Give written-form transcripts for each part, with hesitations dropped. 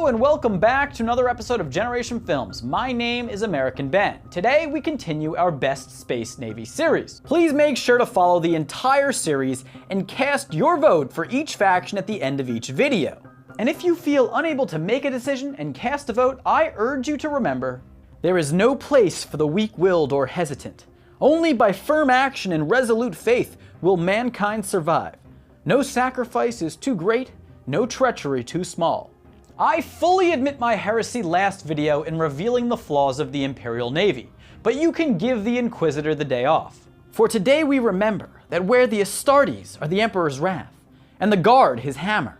and welcome back to another episode of Generation Films. My name is American Ben. Today we continue our Best Space Navy series. Please make sure to follow the entire series and cast your vote for each faction at the end of each video. And if you feel unable to make a decision and cast a vote, I urge you to remember, there is no place for the weak-willed or hesitant. Only by firm action and resolute faith will mankind survive. No sacrifice is too great, no treachery too small. I fully admit my heresy last video in revealing the flaws of the Imperial Navy, but you can give the Inquisitor the day off. For today we remember that where the Astartes are the Emperor's wrath, and the Guard his hammer,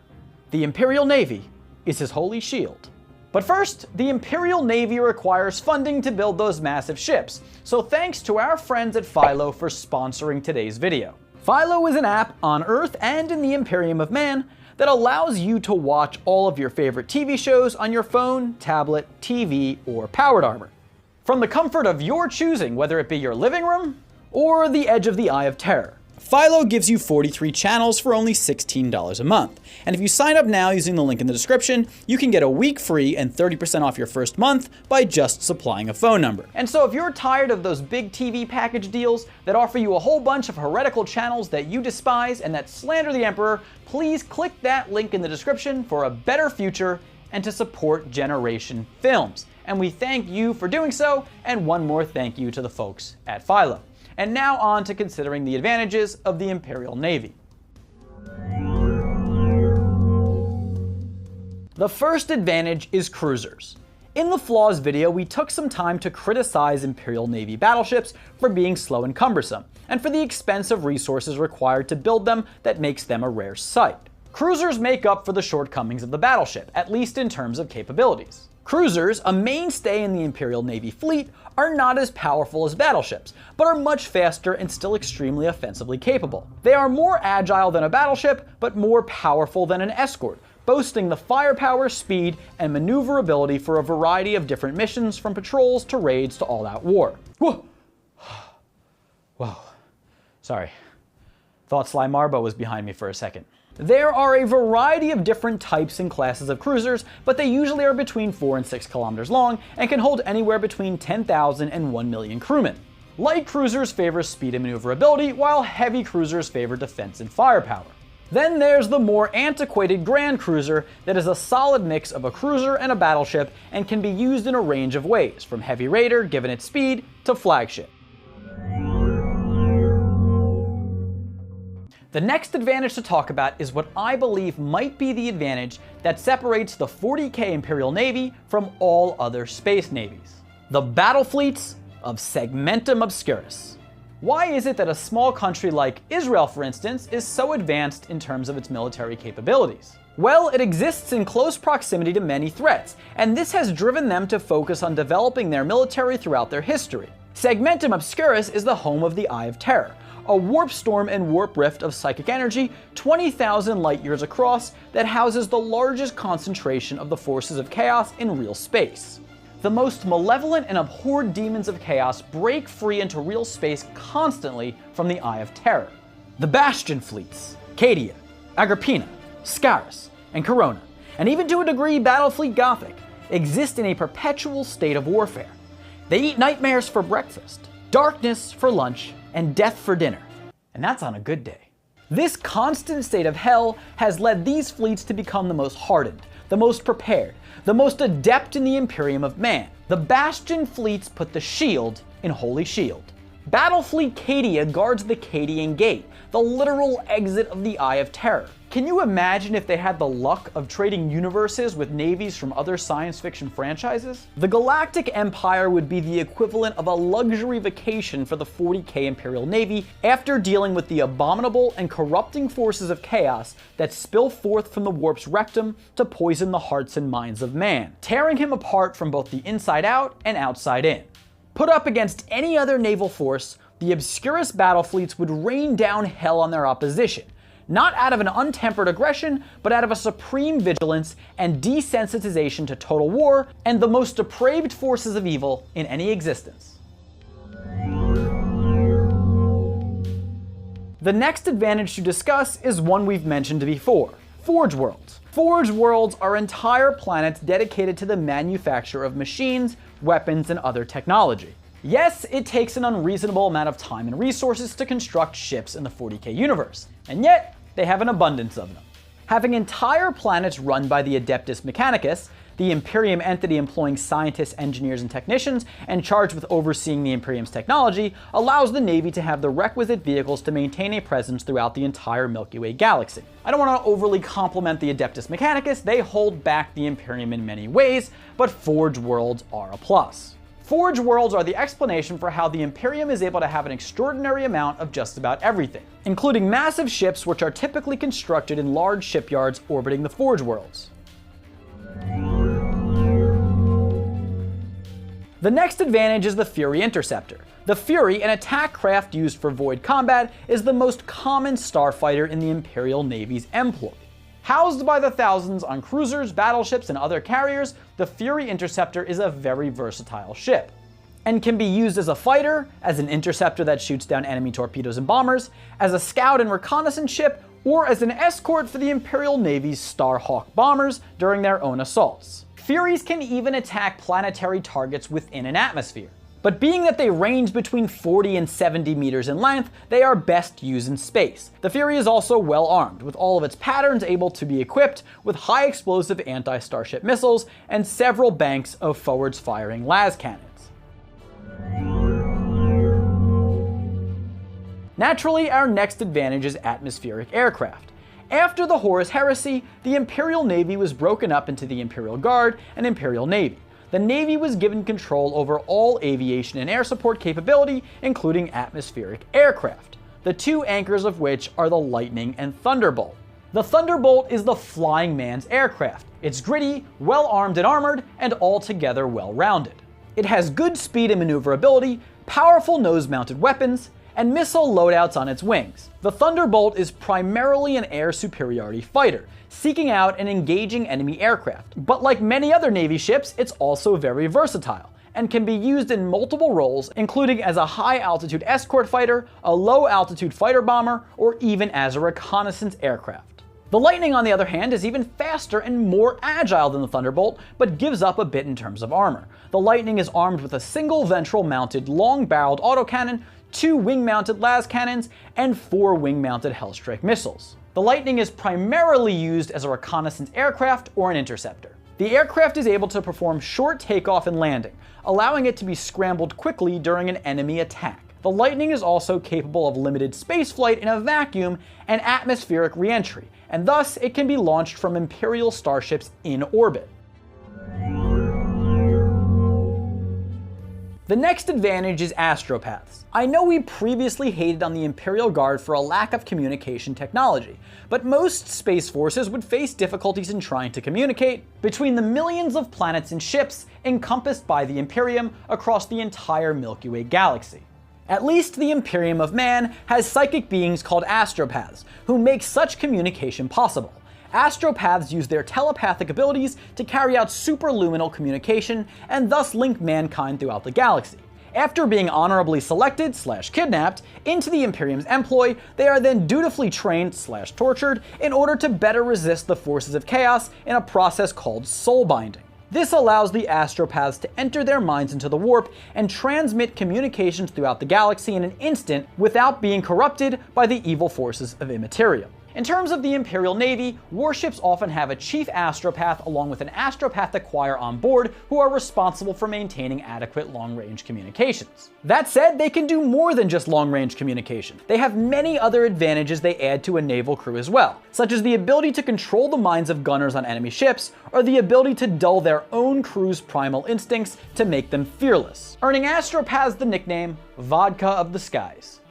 the Imperial Navy is his holy shield. But first, the Imperial Navy requires funding to build those massive ships, so thanks to our friends at Philo for sponsoring today's video. Philo is an app on Earth and in the Imperium of Man that allows you to watch all of your favorite TV shows on your phone, tablet, TV, or powered armor. From the comfort of your choosing, whether it be your living room or the edge of the Eye of Terror. Philo gives you 43 channels for only $16 a month. And if you sign up now using the link in the description, you can get a week free and 30% off your first month by just supplying a phone number. And so if you're tired of those big TV package deals that offer you a whole bunch of heretical channels that you despise and that slander the Emperor, please click that link in the description for a better future and to support Generation Films. And we thank you for doing so, and one more thank you to the folks at Philo. And now on to considering the advantages of the Imperial Navy. The first advantage is cruisers. In the flaws video, we took some time to criticize Imperial Navy battleships for being slow and cumbersome, and for the expensive resources required to build them that makes them a rare sight. Cruisers make up for the shortcomings of the battleship, at least in terms of capabilities. Cruisers, a mainstay in the Imperial Navy fleet, are not as powerful as battleships, but are much faster and still extremely offensively capable. They are more agile than a battleship, but more powerful than an escort, boasting the firepower, speed, and maneuverability for a variety of different missions, from patrols to raids to all-out war. Whoa! Whoa. Sorry. Thought Sly Marbo was behind me for a second. There are a variety of different types and classes of cruisers, but they usually are between 4 and 6 kilometers long and can hold anywhere between 10,000 and 1 million crewmen. Light cruisers favor speed and maneuverability, while heavy cruisers favor defense and firepower. Then there's the more antiquated Grand Cruiser that is a solid mix of a cruiser and a battleship and can be used in a range of ways, from heavy raider given its speed to flagship. The next advantage to talk about is what I believe might be the advantage that separates the 40K Imperial Navy from all other space navies: the battle fleets of Segmentum Obscurus. Why is it that a small country like Israel, for instance, is so advanced in terms of its military capabilities? Well, it exists in close proximity to many threats, and this has driven them to focus on developing their military throughout their history. Segmentum Obscurus is the home of the Eye of Terror, a warp storm and warp rift of psychic energy 20,000 light years across that houses the largest concentration of the forces of chaos in real space. The most malevolent and abhorred demons of chaos break free into real space constantly from the Eye of Terror. The Bastion fleets, Cadia, Agrippina, Scaris, and Corona, and even to a degree Battlefleet Gothic, exist in a perpetual state of warfare. They eat nightmares for breakfast, darkness for lunch, and death for dinner. And that's on a good day. This constant state of hell has led these fleets to become the most hardened, the most prepared, the most adept in the Imperium of Man. The Bastion fleets put the shield in Holy Shield. Battlefleet Cadia guards the Cadian Gate, the literal exit of the Eye of Terror. Can you imagine if they had the luck of trading universes with navies from other science fiction franchises? The Galactic Empire would be the equivalent of a luxury vacation for the 40K Imperial Navy after dealing with the abominable and corrupting forces of chaos that spill forth from the warp's rectum to poison the hearts and minds of man, tearing him apart from both the inside out and outside in. Put up against any other naval force, the Obscurus battle fleets would rain down hell on their opposition, not out of an untempered aggression, but out of a supreme vigilance and desensitization to total war and the most depraved forces of evil in any existence. The next advantage to discuss is one we've mentioned before: Forge Worlds. Forge worlds are entire planets dedicated to the manufacture of machines, weapons, and other technology. Yes, it takes an unreasonable amount of time and resources to construct ships in the 40k universe, and yet they have an abundance of them. Having entire planets run by the Adeptus Mechanicus, the Imperium entity employing scientists, engineers, and technicians, and charged with overseeing the Imperium's technology, allows the Navy to have the requisite vehicles to maintain a presence throughout the entire Milky Way galaxy. I don't want to overly compliment the Adeptus Mechanicus, they hold back the Imperium in many ways, but Forge worlds are a plus. Forge worlds are the explanation for how the Imperium is able to have an extraordinary amount of just about everything, including massive ships which are typically constructed in large shipyards orbiting the Forge worlds. The next advantage is the Fury Interceptor. The Fury, an attack craft used for void combat, is the most common starfighter in the Imperial Navy's employ. Housed by the thousands on cruisers, battleships, and other carriers, the Fury Interceptor is a very versatile ship, and can be used as a fighter, as an interceptor that shoots down enemy torpedoes and bombers, as a scout and reconnaissance ship, or as an escort for the Imperial Navy's Starhawk bombers during their own assaults. Furies can even attack planetary targets within an atmosphere. But being that they range between 40 and 70 meters in length, they are best used in space. The Fury is also well armed, with all of its patterns able to be equipped with high explosive anti-starship missiles and several banks of forwards firing las cannons. Naturally, our next advantage is atmospheric aircraft. After the Horus Heresy, the Imperial Navy was broken up into the Imperial Guard and Imperial Navy. The Navy was given control over all aviation and air support capability, including atmospheric aircraft, the two anchors of which are the Lightning and Thunderbolt. The Thunderbolt is the flying man's aircraft. It's gritty, well-armed and armored, and altogether well-rounded. It has good speed and maneuverability, powerful nose-mounted weapons, and missile loadouts on its wings. The Thunderbolt is primarily an air superiority fighter, seeking out and engaging enemy aircraft. But like many other Navy ships, it's also very versatile, and can be used in multiple roles, including as a high-altitude escort fighter, a low-altitude fighter bomber, or even as a reconnaissance aircraft. The Lightning, on the other hand, is even faster and more agile than the Thunderbolt, but gives up a bit in terms of armor. The Lightning is armed with a single ventral-mounted, long-barreled autocannon, 2 wing-mounted las cannons, and 4 wing-mounted Hellstrike missiles. The Lightning is primarily used as a reconnaissance aircraft or an interceptor. The aircraft is able to perform short takeoff and landing, allowing it to be scrambled quickly during an enemy attack. The Lightning is also capable of limited spaceflight in a vacuum and atmospheric re-entry, and thus it can be launched from Imperial starships in orbit. The next advantage is astropaths. I know we previously hated on the Imperial Guard for a lack of communication technology, but most space forces would face difficulties in trying to communicate between the millions of planets and ships encompassed by the Imperium across the entire Milky Way galaxy. At least the Imperium of Man has psychic beings called astropaths, who make such communication possible. Astropaths use their telepathic abilities to carry out superluminal communication and thus link mankind throughout the galaxy. After being honorably selected/kidnapped into the Imperium's employ, they are then dutifully trained/tortured in order to better resist the forces of chaos in a process called soul binding. This allows the astropaths to enter their minds into the warp and transmit communications throughout the galaxy in an instant without being corrupted by the evil forces of immaterial. In terms of the Imperial Navy, warships often have a chief astropath along with an astropathic choir on board who are responsible for maintaining adequate long-range communications. That said, they can do more than just long-range communication. They have many other advantages they add to a naval crew as well, such as the ability to control the minds of gunners on enemy ships, or the ability to dull their own crew's primal instincts to make them fearless, earning astropaths the nickname Vodka of the Skies.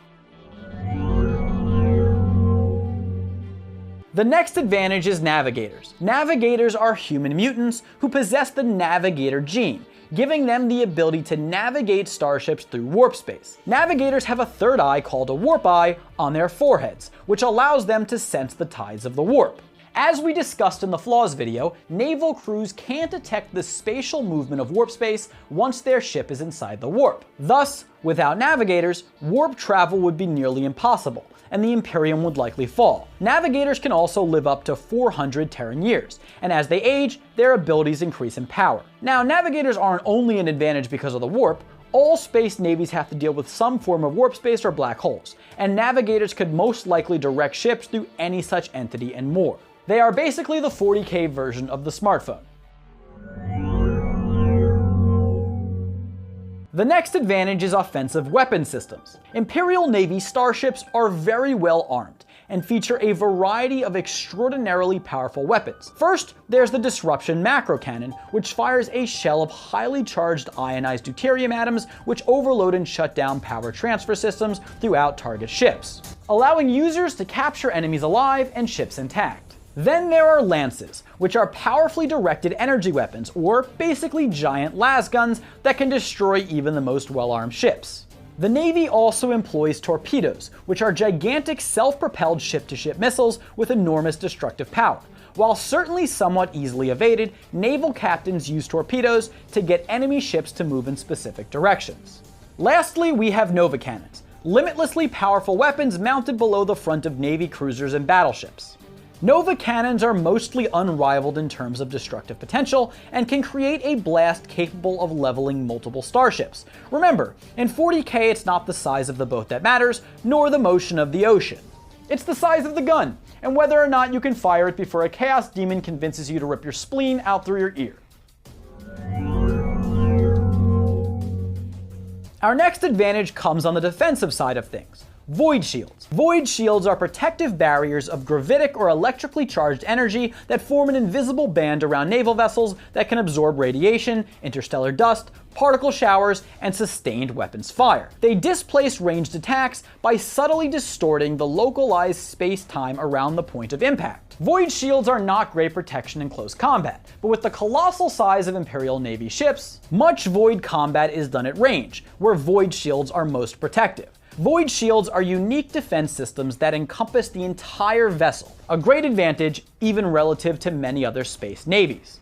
The next advantage is navigators. Navigators are human mutants who possess the navigator gene, giving them the ability to navigate starships through warp space. Navigators have a third eye called a warp eye on their foreheads, which allows them to sense the tides of the warp. As we discussed in the flaws video, naval crews can't detect the spatial movement of warp space once their ship is inside the warp. Thus, without navigators, warp travel would be nearly impossible, and the Imperium would likely fall. Navigators can also live up to 400 Terran years, and as they age, their abilities increase in power. Now, navigators aren't only an advantage because of the warp. All space navies have to deal with some form of warp space or black holes, and navigators could most likely direct ships through any such entity and more. They are basically the 40K version of the smartphone. The next advantage is offensive weapon systems. Imperial Navy starships are very well armed and feature a variety of extraordinarily powerful weapons. First, there's the Disruption Macro Cannon, which fires a shell of highly charged ionized deuterium atoms which overload and shut down power transfer systems throughout target ships, allowing users to capture enemies alive and ships intact. Then there are lances, which are powerfully directed energy weapons, or basically giant las guns that can destroy even the most well-armed ships. The Navy also employs torpedoes, which are gigantic self-propelled ship-to-ship missiles with enormous destructive power. While certainly somewhat easily evaded, naval captains use torpedoes to get enemy ships to move in specific directions. Lastly, we have Nova Cannons, limitlessly powerful weapons mounted below the front of Navy cruisers and battleships. Nova cannons are mostly unrivaled in terms of destructive potential and can create a blast capable of leveling multiple starships. Remember, in 40K it's not the size of the boat that matters, nor the motion of the ocean. It's the size of the gun, and whether or not you can fire it before a chaos demon convinces you to rip your spleen out through your ear. Our next advantage comes on the defensive side of things. Void shields. Void shields are protective barriers of gravitic or electrically charged energy that form an invisible band around naval vessels that can absorb radiation, interstellar dust, particle showers, and sustained weapons fire. They displace ranged attacks by subtly distorting the localized space-time around the point of impact. Void shields are not great protection in close combat, but with the colossal size of Imperial Navy ships, much void combat is done at range, where void shields are most protective. Void shields are unique defense systems that encompass the entire vessel, a great advantage even relative to many other space navies.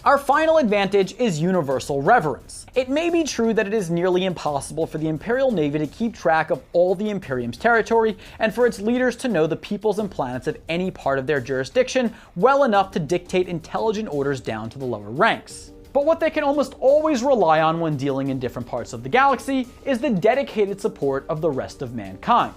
Our final advantage is universal reverence. It may be true that it is nearly impossible for the Imperial Navy to keep track of all the Imperium's territory and for its leaders to know the peoples and planets of any part of their jurisdiction well enough to dictate intelligent orders down to the lower ranks. But what they can almost always rely on when dealing in different parts of the galaxy is the dedicated support of the rest of mankind.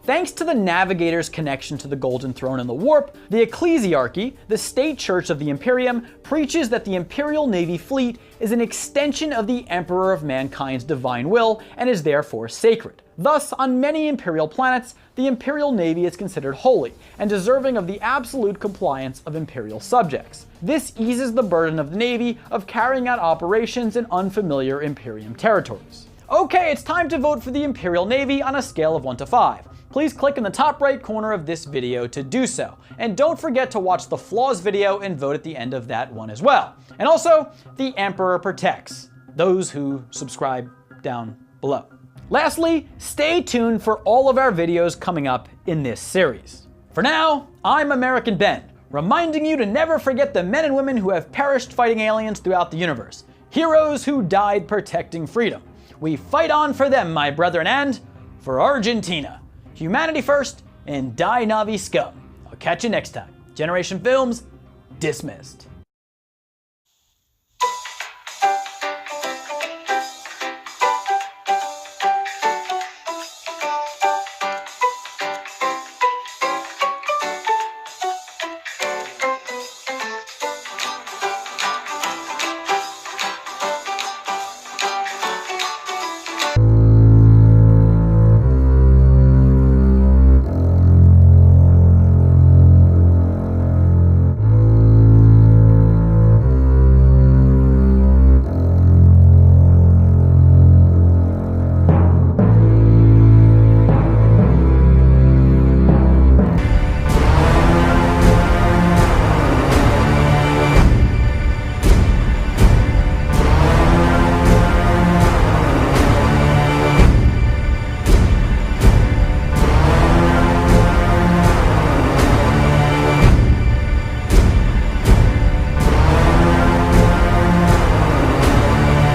Thanks to the Navigator's connection to the Golden Throne and the Warp, the Ecclesiarchy, the state church of the Imperium, preaches that the Imperial Navy fleet is an extension of the Emperor of Mankind's divine will and is therefore sacred. Thus, on many Imperial planets, the Imperial Navy is considered holy and deserving of the absolute compliance of Imperial subjects. This eases the burden of the Navy of carrying out operations in unfamiliar Imperium territories. Okay, it's time to vote for the Imperial Navy on a scale of 1 to 5. Please click in the top right corner of this video to do so. And don't forget to watch the flaws video and vote at the end of that one as well. And also, the Emperor protects those who subscribe down below. Lastly, stay tuned for all of our videos coming up in this series. For now, I'm American Ben, reminding you to never forget the men and women who have perished fighting aliens throughout the universe. Heroes who died protecting freedom. We fight on for them, my brethren, and for Argentina. Humanity first, and die Navi scum. I'll catch you next time. Generation Films, dismissed.